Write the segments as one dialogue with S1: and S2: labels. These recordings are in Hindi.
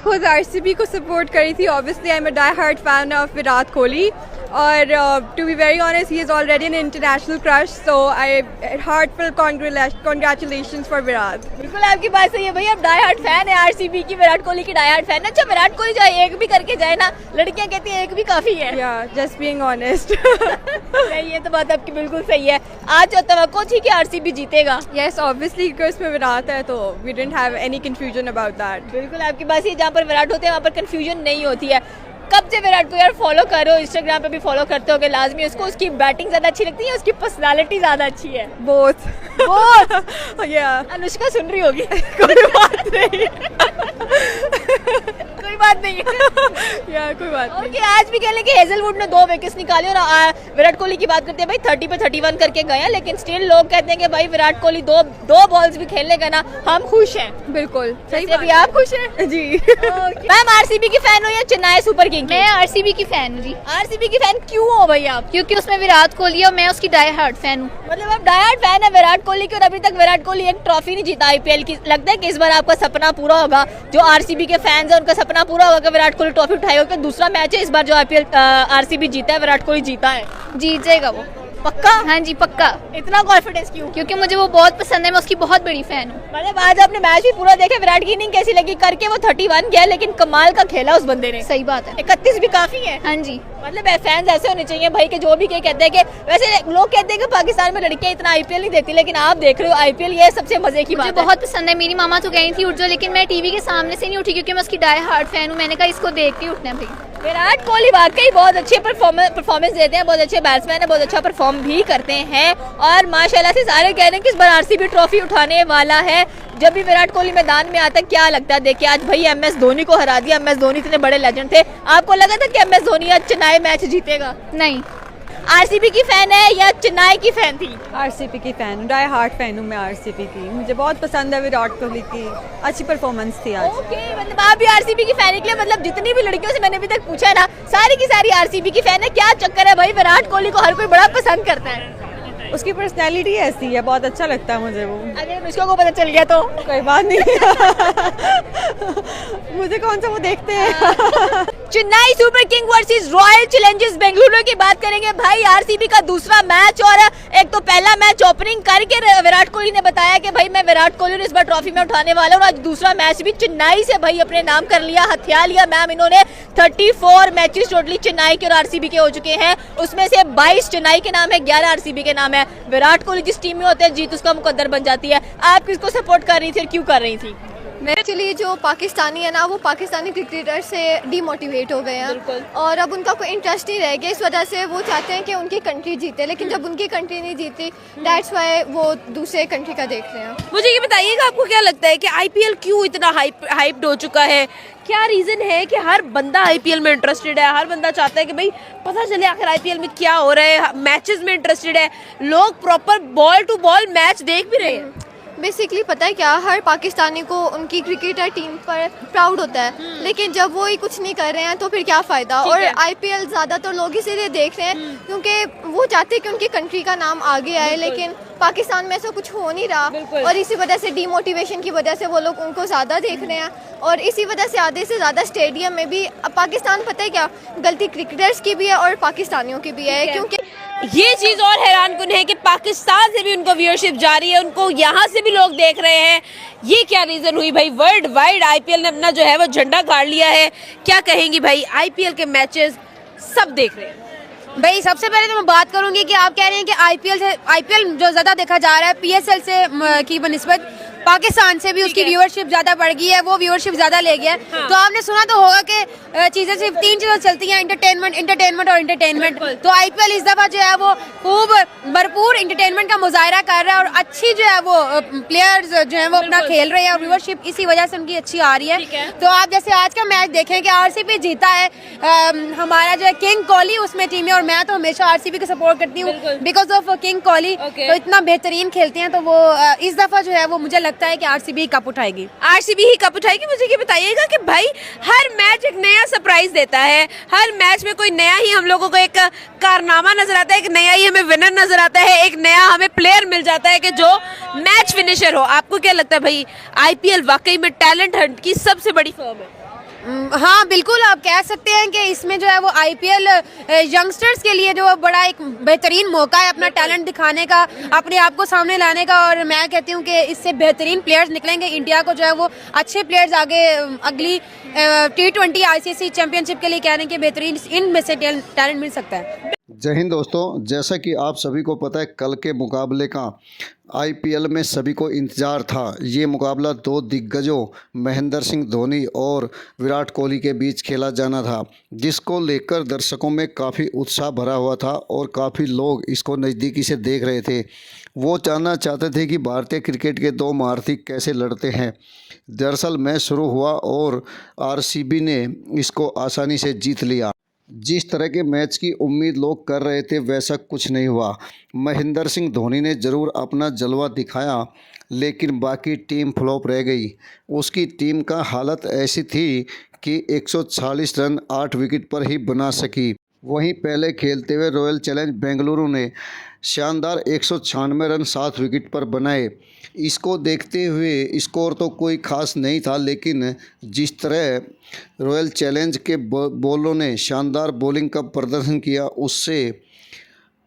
S1: खुद आरसीबी को सपोर्ट करी थी। Obviously I am a die hard fan of Virat Kohli और to be very honest he is already an international crush, so I heartful congratulations for Virat.
S2: बिल्कुल आपकी बात सही है भाई, आप डाई हार्ड फैन है आरसीबी की, विराट कोहली की डाई हार्ड फैन है। अच्छा विराट कोहली जो एक भी करके जाए ना, लड़कियां कहती हैं एक भी काफी है।
S1: या जस्ट बीइंग ऑनेस्ट।
S2: नहीं ये तो बात आपकी बिल्कुल सही है। आज जो तवक्को थी कि आरसीबी जीतेगा।
S1: यस ऑब्वियसली क्योंकि उसमें विराट है तो we didn't have any confusion about that.
S2: बिल्कुल आपकी बात सही है, जहाँ पर विराट होते हैं वहाँ पर कंफ्यूजन नहीं होती है। कब से विराट को यार फॉलो कर रहे हो, इंस्टाग्राम पे भी फॉलो करते हो लाजमी उसको, उसकी बैटिंग ज्यादा अच्छी लगती है, उसकी पर्सनालिटी ज्यादा अच्छी है?
S1: Both
S2: both.
S1: या
S2: अनुष्का सुन रही होगी।
S1: कोई बात नहीं।
S2: कोई बात नहीं
S1: या कोई बात नहीं।
S2: ओके आज भी कह लें कि हेजलवुड ने 2 विकेट्स निकाले और विराट कोहली की बात करते हैं भाई 30 पे 31 करके गए हैं, लेकिन स्टिल लोग कहते हैं कि भाई विराट कोहली दो बॉल्स भी खेलने का ना हम खुश हैं।
S1: बिल्कुल सही
S2: भी आप खुश हैं?
S1: जी।
S2: मैम आरसीबी की फैन हो या चेन्नई सुपर किंग?
S3: मैं आरसीबी की फैन हूँ जी।
S2: आरसीबी की फैन क्यों हो भाई आप?
S3: क्योंकि उसमें विराट कोहली है और मैं उसकी डाई हार्ड फैन हूँ।
S2: मतलब आप डाई हार्ड फैन है विराट कोहली की और अभी तक विराट कोहली एक ट्रॉफी नहीं जीता आईपीएल की। लगता है कि इस बार आपका सपना पूरा होगा, जो आरसीबी के फैंस हैं उनका सपना पूरा होगा कि विराट कोहली ट्रॉफी उठाएगा, क्योंकि दूसरा मैच है इस बार जो आईपीएल आरसीबी जीता है, विराट कोहली जीता है।
S3: जीत जाएगा वो
S2: पक्का?
S3: हाँ जी पक्का।
S2: इतना कॉन्फिडेंस क्यों?
S3: क्योंकि मुझे वो बहुत पसंद है, मैं उसकी बहुत बड़ी फैन हूँ।
S2: मतलब आज आपने मैच भी पूरा देखा, विराट की इनिंग कैसी लगी? करके वो 31 गया, लेकिन कमाल का खेला उस बंदे ने।
S3: सही बात है।
S2: 31 भी काफी है।
S3: हाँ जी
S2: मतलब फैंस ऐसे होने चाहिए भाई कि जो भी कहते हैं कि वैसे लोग कहते हैं कि पाकिस्तान में लड़कियां इतना आईपीएल नहीं देखती, लेकिन आप देख रहे हो आईपीएल, ये सबसे मजे की
S3: मुझे
S2: बात है।
S3: बहुत पसंद है। मेरी मामा तो कही थी उठ जाओ, लेकिन मैं टीवी के सामने से नहीं उठी क्योंकि मैं उसकी डाई हार्ड फैन हूँ। मैंने कहा इसको देख के उठना है भाई। विराट कोहली वाकई बहुत अच्छे परफॉर्मेंस देते हैं, बहुत अच्छे बैट्समैन है, बहुत अच्छा परफॉर्म भी करते हैं और माशाल्लाह से सारे कह रहे हैं कि इस बार आरसीबी ट्रॉफी उठाने वाला है। जब भी विराट कोहली मैदान में आता है क्या लगता है? देखिए आज भाई एमएस धोनी को हरा दिया। एमएस धोनी इतने बड़े लेजेंड थे, आपको लगा था कि एमएस धोनी आज चेन्नई मैच जीतेगा? नहीं।
S2: आरसीबी की फैन है या चेन्नई की फैन थी?
S1: आरसीबी की फैन हूँ, डाई हार्ड फैन हूँ मैं आरसीबी की। मुझे बहुत पसंद है विराट कोहली की, अच्छी परफॉर्मेंस थी आज।
S2: ओके मतलब आप भी आरसीबी की फैन निकले। मतलब जितनी भी लड़कियों से मैंने अभी तक पूछा है ना, सारी की सारी आरसीबी की फैन है। क्या चक्कर है भाई, विराट कोहली को हर कोई बड़ा पसंद करता है।
S1: उसकी पर्सनैलिटी ऐसी है, बहुत अच्छा लगता है मुझे वो।
S2: अगर अनुष्का को पता चल गया तो
S1: कोई बात नहीं। मुझे कौन सा वो देखते हैं।
S2: Chennai super king versus royal Challengers Bengaluru की बात करेंगे भाई। आरसीबी का दूसरा मैच और एक तो पहला मैच ओपनिंग करके विराट कोहली ने बताया कि भाई मैं विराट कोहली इस बार ट्रॉफी में उठाने वाला हूँ। आज दूसरा मैच भी चेन्नई से भाई अपने नाम कर लिया, हथिया लिया। मैम इन्होंने 34 मैचेस टोटली चेन्नई के और आरसीबी के हो चुके हैं, उसमें से 22 चेन्नई के नाम है, 11 आरसीबी के नाम है। विराट कोहली जिस टीम में होते हैं जीत उसका मुकद्दर बन जाती है। आप किसको सपोर्ट कर रही थी और क्यों कर रही थी?
S4: एक्चुअली जो पाकिस्तानी है ना, वो पाकिस्तानी क्रिकेटर से डीमोटिवेट हो गए हैं और अब उनका कोई इंटरेस्ट नहीं रह गया। इस वजह से वो चाहते हैं कि उनकी कंट्री जीते, लेकिन जब उनकी कंट्री नहीं जीती दैट्स वाई वो दूसरे कंट्री का देख रहे हैं।
S2: मुझे ये बताइएगा आपको क्या लगता है कि आईपीएल क्यों इतना हाइप्ड हो चुका है? क्या रीजन है कि हर बंदा आईपीएल में इंटरेस्टेड है? हर बंदा चाहता है कि भाई पता चले आखिर आईपीएल में क्या हो रहा है, मैचेस में इंटरेस्टेड है, लोग proper ball to ball match देख भी रहे हैं।
S4: बेसिकली पता है क्या, हर पाकिस्तानी को उनकी क्रिकेटर टीम पर प्राउड होता है, लेकिन जब वो ही कुछ नहीं कर रहे हैं तो फिर क्या फ़ायदा। और आईपीएल ज़्यादातर लोग इसीलिए देख रहे हैं क्योंकि वो चाहते हैं कि उनकी कंट्री का नाम आगे आए, लेकिन पाकिस्तान में ऐसा कुछ हो नहीं रहा और इसी वजह से डीमोटिवेशन की वजह से वो लोग उनको ज़्यादा देख रहे हैं और इसी वजह से आधे से ज़्यादा स्टेडियम में भी पाकिस्तान, पता है क्या, गलती क्रिकेटर्स की भी है और पाकिस्तानियों की भी है। क्योंकि
S2: ये चीज और हैरानकुन है कि पाकिस्तान से भी उनको व्यूअरशिप जारी है, उनको यहाँ से भी लोग देख रहे हैं। ये क्या रीजन हुई भाई? वर्ल्ड वाइड आईपीएल ने अपना जो है वो झंडा गाड़ लिया है। क्या कहेंगी भाई, आईपीएल के मैचेस सब देख रहे हैं?
S5: भाई सबसे पहले तो मैं बात करूंगी कि आप कह रहे हैं कि आईपीएल जो ज्यादा देखा जा रहा है पीएसएल से की बनिस्बत पाकिस्तान से भी उसकी व्यूअरशिप ज्यादा बढ़ गई है, वो व्यूअरशिप ज्यादा ले गया है। तो आपने सुना तो होगा कि चीजें सिर्फ 3 चीजें चलती हैं, एंटरटेनमेंट और एंटरटेनमेंट। तो आईपीएल इस दफा जो है वो खूब भरपूर एंटरटेनमेंट का मुजाहरा कर रहा है और अच्छी जो है वो प्लेयर्स जो है वो अपना खेल रहे हैं और व्यूअरशिप इसी वजह से उनकी अच्छी आ रही है। तो आप जैसे आज का मैच देखें कि आरसीबी जीता है, हमारा जो है किंग कोहली उसमें टीम है और मैं तो हमेशा आरसीबी को सपोर्ट करती हूँ बिकॉज ऑफ किंग कोहली। तो इतना बेहतरीन खेलते हैं, तो वो इस दफा जो है वो मुझे लगता है कि आरसीबी ही कप उठाएगी।
S2: आरसीबी ही कप उठाएगी। मुझे ये बताइएगा कि भाई हर मैच एक नया सरप्राइज देता है, हर मैच में कोई नया ही हम लोगों को एक कारनामा नजर आता है, एक नया ही हमें विनर नजर आता है, एक नया हमें प्लेयर मिल जाता है कि जो मैच फिनिशर हो। आपको क्या लगता है भाई, आईपीएल वाकई में टैलेंट हंट की सबसे बड़ी फर्म है?
S5: हाँ बिल्कुल, आप कह सकते हैं कि इसमें जो है वो आईपीएल यंगस्टर्स के लिए जो बड़ा एक बेहतरीन मौका है अपना टैलेंट दिखाने का, अपने आप को सामने लाने का। और मैं कहती हूँ कि इससे बेहतरीन प्लेयर्स निकलेंगे। इंडिया को जो है वो अच्छे प्लेयर्स आगे अगली T20 आईसीसी चैंपियनशिप के लिए कह रहे हैं कि बेहतरीन इनमें से टैलेंट मिल सकता है।
S6: जय हिंद दोस्तों, जैसा कि आप सभी को पता है कल के मुकाबले का आईपीएल में सभी को इंतज़ार था। ये मुकाबला दो दिग्गजों महेंद्र सिंह धोनी और विराट कोहली के बीच खेला जाना था, जिसको लेकर दर्शकों में काफ़ी उत्साह भरा हुआ था और काफ़ी लोग इसको नज़दीकी से देख रहे थे। वो जानना चाहते थे कि भारतीय क्रिकेट के दो महारथी कैसे लड़ते हैं। दरअसल मैच शुरू हुआ और आरसीबी ने इसको आसानी से जीत लिया। जिस तरह के मैच की उम्मीद लोग कर रहे थे वैसा कुछ नहीं हुआ। महेंद्र सिंह धोनी ने ज़रूर अपना जलवा दिखाया, लेकिन बाकी टीम फ्लॉप रह गई। उसकी टीम का हालत ऐसी थी कि 140 रन 8 विकेट पर ही बना सकी। वहीं पहले खेलते हुए रॉयल चैलेंज बेंगलुरु ने शानदार 196 रन 7 विकेट पर बनाए। इसको देखते हुए स्कोर तो कोई ख़ास नहीं था, लेकिन जिस तरह रॉयल चैलेंज के बॉलरों ने शानदार बॉलिंग का प्रदर्शन किया, उससे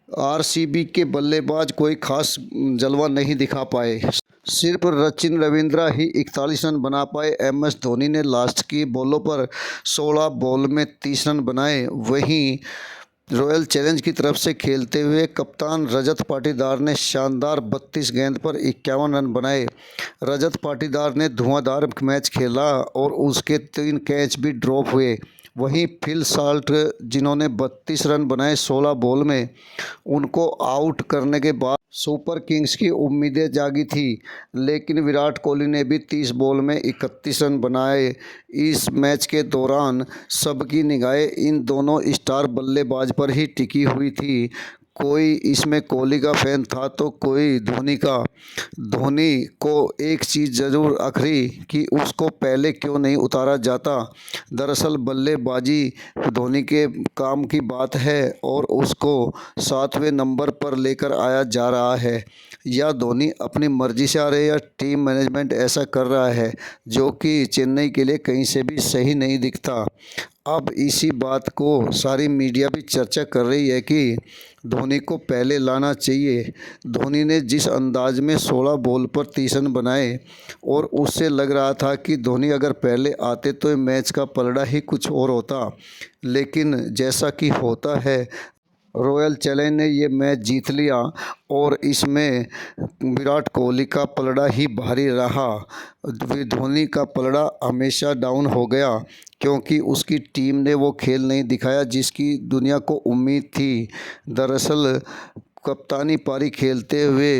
S6: आरसीबी के बल्लेबाज कोई ख़ास जलवा नहीं दिखा पाए। सिर्फ सचिन रविंद्रा ही 41 रन बना पाए। एमएस धोनी ने लास्ट की बॉलों पर 16 बॉल में 30 रन बनाए। वहीं रॉयल चैलेंज की तरफ से खेलते हुए कप्तान रजत पाटीदार ने शानदार 32 गेंद पर 51 रन बनाए। रजत पाटीदार ने धुआंधार मैच खेला और उसके 3 कैच भी ड्रॉप हुए। वहीं फिल साल्ट, जिन्होंने 32 रन बनाए 16 बॉल में, उनको आउट करने के बाद सुपर किंग्स की उम्मीदें जागी थी, लेकिन विराट कोहली ने भी 30 बॉल में 31 रन बनाए। इस मैच के दौरान सबकी निगाहें इन दोनों स्टार बल्लेबाज पर ही टिकी हुई थी। कोई इसमें कोहली का फैन था तो कोई धोनी का। धोनी को एक चीज़ ज़रूर अखरी कि उसको पहले क्यों नहीं उतारा जाता। दरअसल बल्लेबाजी धोनी के काम की बात है और उसको 7वें नंबर पर लेकर आया जा रहा है। या धोनी अपनी मर्ज़ी से आ रहे या टीम मैनेजमेंट ऐसा कर रहा है, जो कि चेन्नई के लिए कहीं से भी सही नहीं दिखता। अब इसी बात को सारी मीडिया भी चर्चा कर रही है कि धोनी को पहले लाना चाहिए। धोनी ने जिस अंदाज में 16 बॉल पर 30 रन बनाए और उससे लग रहा था कि धोनी अगर पहले आते तो मैच का पलड़ा ही कुछ और होता, लेकिन जैसा कि होता है रॉयल चैलेंज ने ये मैच जीत लिया और इसमें विराट कोहली का पलड़ा ही भारी रहा। धोनी का पलड़ा हमेशा डाउन हो गया क्योंकि उसकी टीम ने वो खेल नहीं दिखाया जिसकी दुनिया को उम्मीद थी। दरअसल कप्तानी पारी खेलते हुए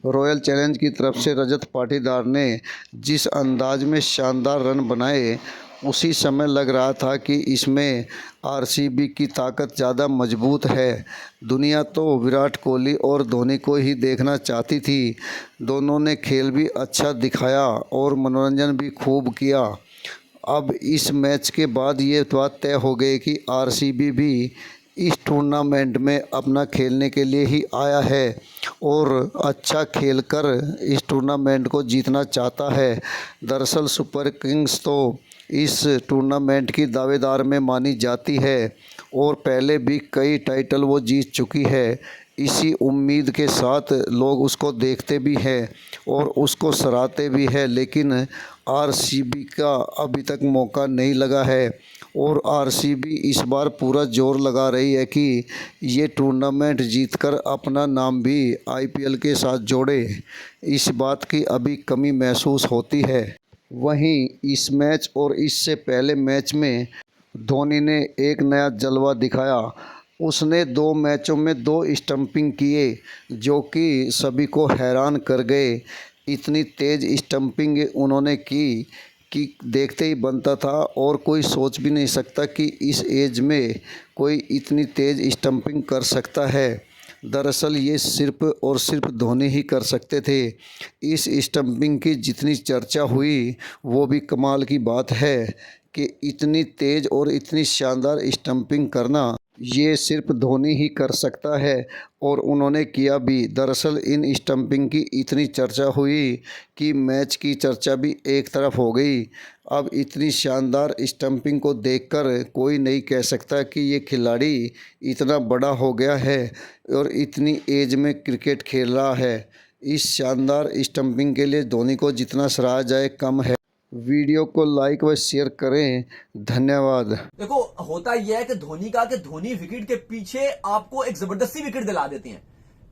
S6: रॉयल चैलेंज की तरफ से रजत पाटीदार ने जिस अंदाज में शानदार रन बनाए, उसी समय लग रहा था कि इसमें आरसीबी की ताकत ज़्यादा मजबूत है। दुनिया तो विराट कोहली और धोनी को ही देखना चाहती थी। दोनों ने खेल भी अच्छा दिखाया और मनोरंजन भी खूब किया। अब इस मैच के बाद ये बात तय हो गई कि आरसीबी भी इस टूर्नामेंट में अपना खेलने के लिए ही आया है और अच्छा खेलकर इस टूर्नामेंट को जीतना चाहता है। दरअसल सुपर किंग्स तो इस टूर्नामेंट की दावेदार में मानी जाती है और पहले भी कई टाइटल वो जीत चुकी है। इसी उम्मीद के साथ लोग उसको देखते भी हैं और उसको सराहते भी हैं, लेकिन आरसीबी का अभी तक मौका नहीं लगा है और आरसीबी इस बार पूरा जोर लगा रही है कि ये टूर्नामेंट जीतकर अपना नाम भी आईपीएल के साथ जोड़े। इस बात की अभी कमी महसूस होती है। वहीं इस मैच और इससे पहले मैच में धोनी ने एक नया जलवा दिखाया। उसने 2 मैचों में 2 स्टंपिंग किए जो कि सभी को हैरान कर गए। इतनी तेज़ स्टंपिंग उन्होंने की कि देखते ही बनता था और कोई सोच भी नहीं सकता कि इस एज में कोई इतनी तेज़ स्टंपिंग कर सकता है। दरअसल ये सिर्फ और सिर्फ धोनी ही कर सकते थे। इस स्टंपिंग की जितनी चर्चा हुई वो भी कमाल की बात है कि इतनी तेज़ और इतनी शानदार स्टंपिंग करना ये सिर्फ धोनी ही कर सकता है और उन्होंने किया भी। दरअसल इन स्टंपिंग की इतनी चर्चा हुई कि मैच की चर्चा भी एक तरफ हो गई। अब इतनी शानदार स्टंपिंग को देखकर कोई नहीं कह सकता कि ये खिलाड़ी इतना बड़ा हो गया है और इतनी एज में क्रिकेट खेल रहा है। इस शानदार स्टंपिंग के लिए धोनी को जितना सराहा जाए कम है। वीडियो को लाइक व शेयर करें। धन्यवाद।
S7: देखो होता यह है कि धोनी विकेट के पीछे आपको एक जबरदस्ती विकेट दिला देते हैं।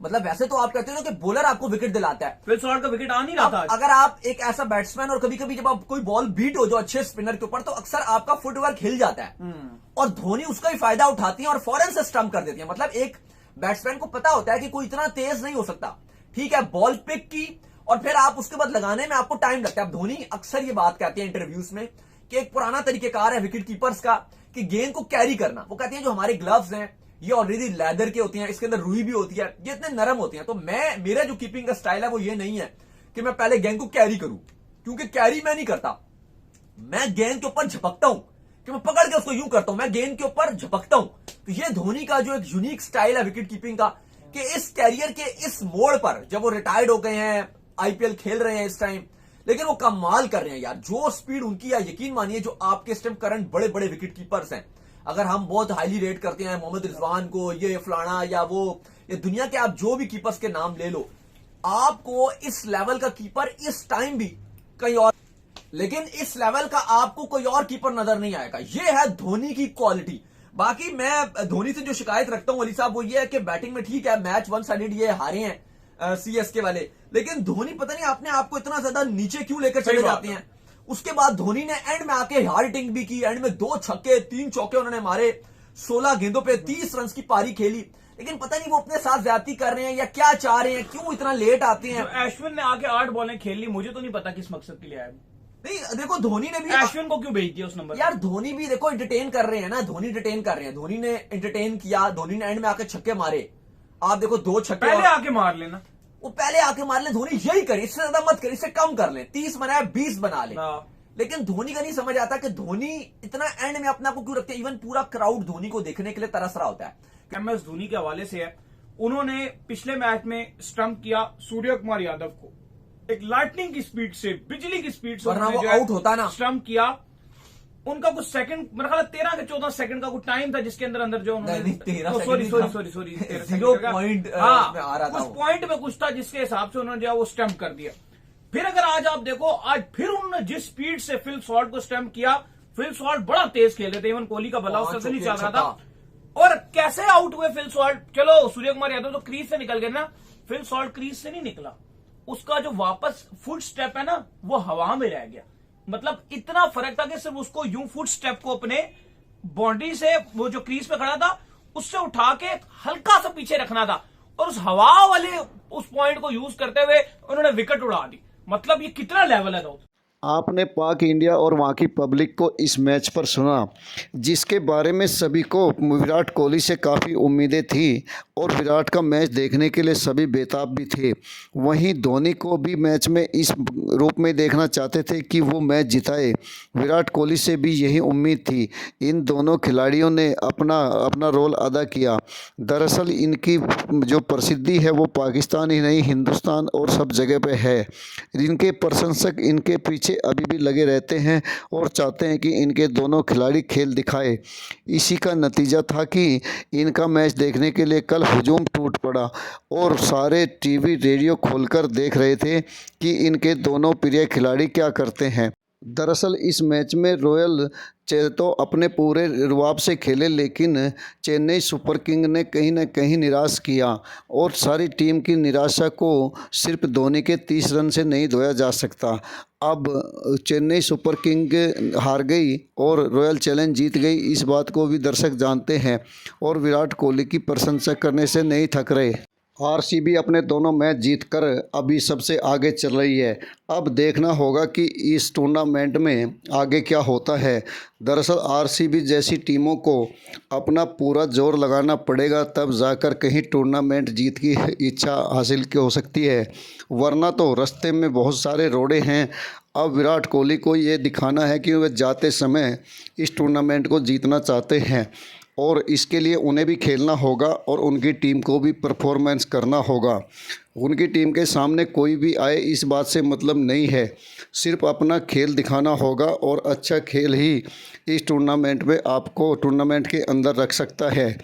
S7: मतलब वैसे तो आप कहते हो ना कि बॉलर आपको विकेट दिलाता है,
S8: फिल सॉल्ट का विकेट आ नहीं रहा था।
S7: अगर आप एक ऐसा बैट्समैन और कभी कभी जब आप कोई बॉल बीट हो जो अच्छे स्पिनर के ऊपर, तो अक्सर आपका फुटवर्क हिल जाता है और धोनी उसका ही फायदा उठाती है और फौरन से स्टंप कर देती है। मतलब एक बैट्समैन को पता होता है कि कोई इतना तेज नहीं हो सकता, ठीक है, बॉल पिक की और फिर आप उसके बाद लगाने में आपको टाइम लगता है। अब धोनी अक्सर ये बात कहते हैं इंटरव्यूज में कि एक पुराना तरीकेकार है विकेट कीपर्स का कि गेंद को कैरी करना। वो कहते हैं जो हमारे ग्लव्स हैं ये ऑलरेडी लेदर के होते हैं, इसके अंदर रुई भी होती है, ये इतने नरम होते हैं। तो मेरा जो कीपिंग का स्टाइल है वो ये नहीं है कि मैं पहले गेंद को कैरी करूं, क्योंकि कैरी मैं नहीं करता, मैं गेंद के ऊपर झपकता हूं कि मैं पकड़ के उसको यूं करता हूं, मैं गेंद के ऊपर झपकता हूं। तो ये धोनी का जो एक यूनिक स्टाइल है विकेट कीपिंग का कि इस कैरियर के इस मोड़ पर जब वो रिटायर्ड हो गए हैं, आईपीएल खेल रहे हैं इस टाइम, लेकिन वो कमाल कर रहे हैं यार। जो स्पीड उनकी है, यकीन मानिए जो आपके इस टाइम करंट बड़े बड़े विकेट कीपर्स हैं, अगर हम बहुत हाईली रेट करते हैं मोहम्मद रिजवान को, ये फलाना या वो, ये दुनिया के आप जो भी कीपर्स के नाम ले लो, आपको इस लेवल का कीपर इस टाइम भी कहीं और, लेकिन इस लेवल का आपको कोई और कीपर नजर नहीं आएगा। ये है धोनी की क्वालिटी। बाकी मैं धोनी से जो शिकायत रखता हूं अली साहब वो ये है कि बैटिंग में ठीक है, मैच वन साइडेड ये हारे हैं सीएसके वाले, लेकिन धोनी पता नहीं अपने आप को इतना ज्यादा नीचे क्यों लेकर चले जाते हैं। उसके बाद धोनी ने एंड में आके हार्ड हिटिंग भी की, एंड में 2 छक्के 3 चौके उन्होंने मारे, 16 गेंदों पे 30 रन की पारी खेली, लेकिन पता नहीं वो अपने साथ ज्यादती कर रहे हैं या क्या चाह रहे हैं, क्यों इतना लेट आते हैं।
S8: अश्विन ने आके 8 बॉलें खेल ली, मुझे तो नहीं पता किस मकसद के लिए आया।
S7: नहीं देखो धोनी ने भी
S8: अश्विन को क्यों भेज दिया उस नंबर
S7: यार, धोनी भी देखो एंटरटेन कर रहे हैं ना, धोनी एंटरटेन कर रहे हैं, धोनी ने एंटरटेन किया, धोनी ने एंड में आके छक्के मारे। आप देखो 2 छक्के
S8: पहले आके मार लेना,
S7: वो पहले आके मार ले, धोनी यही करे, इससे ज्यादा मत करे, इससे कम कर ले, 30 बनाया 20 बना ले। लेकिन धोनी का नहीं समझ आता कि धोनी इतना एंड में अपना को क्यों रखते हैं। इवन पूरा क्राउड धोनी को देखने के लिए तरस रहा होता है।
S8: एमएस धोनी के हवाले से है, उन्होंने पिछले मैच में स्टंप किया सूर्य कुमार यादव को, एक लाइटनिंग की स्पीड से, बिजली की स्पीड से,
S7: वरना वो आउट होता ना।
S8: स्टंप किया, उनका कुछ सेकंड, मेरा ख्याल 13 के 14 सेकंड का कुछ टाइम था जिसके अंदर जो उन्होंने सॉरी
S7: 0 पॉइंट आ रहा था,
S8: उस पॉइंट में कुछ था जिसके हिसाब से उन्होंने जो वो स्टंप कर दिया। फिर अगर आज आप देखो, आज फिर उन्होंने जिस स्पीड से फिल सॉल्ट को स्टंप किया, फिल सॉल्ट बड़ा तेज खेल रहे थे, इवन कोहली का बल्ला उससे नहीं चल रहा था, और कैसे आउट हुए फिल सॉल्ट। चलो सूर्य कुमार यादव तो क्रीज से निकल गए ना, फिल सॉल्ट क्रीज से नहीं निकला, उसका जो वापस फुट स्टेप है ना वो हवा में रह गया। मतलब इतना फर्क था कि सिर्फ उसको यूं फुट स्टेप को अपने बाउंड्री से, वो जो क्रीज पे खड़ा था उससे उठा के हल्का सा पीछे रखना था, और उस हवा वाले उस पॉइंट को यूज करते हुए उन्होंने विकेट उड़ा दी। मतलब ये कितना लेवल है दोस्त।
S6: आपने पाक इंडिया और वहाँ की पब्लिक को इस मैच पर सुना, जिसके बारे में सभी को विराट कोहली से काफ़ी उम्मीदें थी और विराट का मैच देखने के लिए सभी बेताब भी थे। वहीं धोनी को भी मैच में इस रूप में देखना चाहते थे कि वो मैच जिताए। विराट कोहली से भी यही उम्मीद थी। इन दोनों खिलाड़ियों ने अपना अपना रोल अदा किया। दरअसल इनकी जो प्रसिद्धि है वो पाकिस्तान ही नहीं, हिंदुस्तान और सब जगह पे है। इनके प्रशंसक इनके पीछे अभी भी लगे रहते हैं और चाहते हैं कि इनके दोनों खिलाड़ी खेल दिखाए। इसी का नतीजा था कि इनका मैच देखने के लिए कल हुजूम टूट पड़ा और सारे टीवी रेडियो खोलकर देख रहे थे कि इनके दोनों प्रिय खिलाड़ी क्या करते हैं। दरअसल इस मैच में रॉयल तो अपने पूरे रुआब से खेले, लेकिन चेन्नई सुपर किंग ने कहीं न कहीं निराश किया और सारी टीम की निराशा को सिर्फ धोनी के 30 रन से नहीं धोया जा सकता। अब चेन्नई सुपर किंग हार गई और रॉयल चैलेंज जीत गई, इस बात को भी दर्शक जानते हैं और विराट कोहली की प्रशंसा करने से नहीं थक रहे। आरसीबी अपने दोनों मैच जीतकर अभी सबसे आगे चल रही है। अब देखना होगा कि इस टूर्नामेंट में आगे क्या होता है। दरअसल आरसीबी जैसी टीमों को अपना पूरा जोर लगाना पड़ेगा, तब जाकर कहीं टूर्नामेंट जीत की इच्छा हासिल की हो सकती है, वरना तो रास्ते में बहुत सारे रोड़े हैं। अब विराट कोहली को ये दिखाना है कि वे जाते समय इस टूर्नामेंट को जीतना चाहते हैं। और इसके लिए उन्हें भी खेलना होगा और उनकी टीम को भी परफॉर्मेंस करना होगा। उनकी टीम के सामने कोई भी आए इस बात से मतलब नहीं है, सिर्फ अपना खेल दिखाना होगा और अच्छा खेल ही इस टूर्नामेंट में आपको टूर्नामेंट के अंदर रख सकता है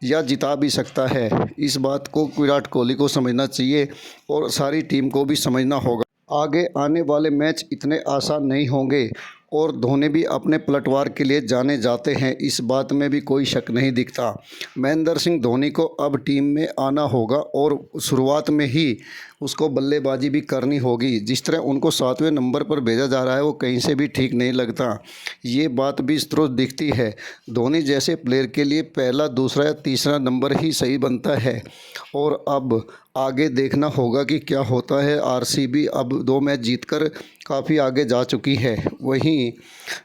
S6: या जिता भी सकता है। इस बात को विराट कोहली को समझना चाहिए और सारी टीम को भी समझना होगा। आगे आने वाले मैच इतने आसान नहीं होंगे और धोनी भी अपने पलटवार के लिए जाने जाते हैं, इस बात में भी कोई शक नहीं दिखता। महेंद्र सिंह धोनी को अब टीम में आना होगा और शुरुआत में ही उसको बल्लेबाजी भी करनी होगी। जिस तरह उनको 7वें नंबर पर भेजा जा रहा है वो कहीं से भी ठीक नहीं लगता, ये बात भी स्त्रोत दिखती है। धोनी जैसे प्लेयर के लिए पहला, दूसरा या तीसरा नंबर ही सही बनता है और अब आगे देखना होगा कि क्या होता है। आरसीबी अब 2 मैच जीतकर काफ़ी आगे जा चुकी है, वहीं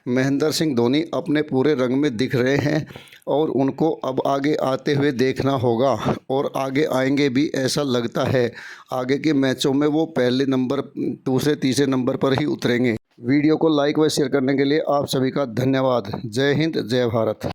S6: महेंद्र सिंह धोनी अपने पूरे रंग में दिख रहे हैं और उनको अब आगे आते हुए देखना होगा और आगे आएंगे भी ऐसा लगता है। आगे के मैचों में वो पहले नंबर, दूसरे, तीसरे नंबर पर ही उतरेंगे। वीडियो को लाइक व शेयर करने के लिए आप सभी का धन्यवाद। जय हिंद, जय भारत।